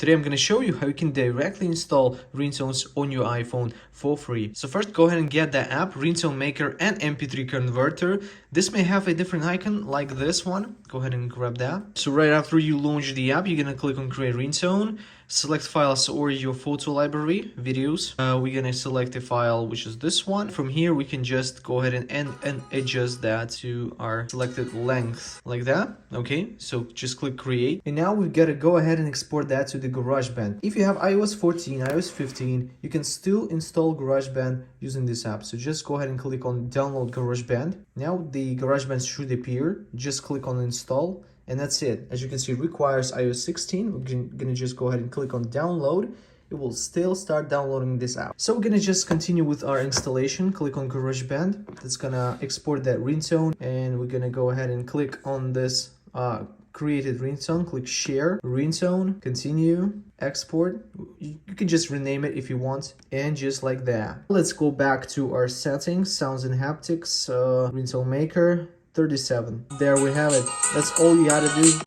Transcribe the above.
Today I'm going to show you how you can directly install ringtones on your iPhone for free. So first, go ahead and get the app, Ringtone Maker and MP3 Converter. This may have a different icon like this one. Go ahead and grab that. So right after you launch the app, you're going to click on Create Ringtone. Select files or your photo library, videos. We're going to select a file, which is this one. From here, we can just go ahead and adjust that to our selected length like that. Okay, so just click create. And now we've got to go ahead and export that to the GarageBand. If you have iOS 14, iOS 15, you can still install GarageBand using this app. So just go ahead and click on download GarageBand. Now the GarageBand should appear. Just click on install. And that's it. As you can see, it requires iOS 16. We're gonna just go ahead and click on download. It will still start downloading this app. So we're gonna just continue with our installation. Click on GarageBand. That's gonna export that ringtone. And we're gonna go ahead and click on this created ringtone. Click share, ringtone, continue, export. You can just rename it if you want. And just like that. Let's go back to our settings, sounds and haptics, ringtone maker. 37. There we have it. That's all you gotta do.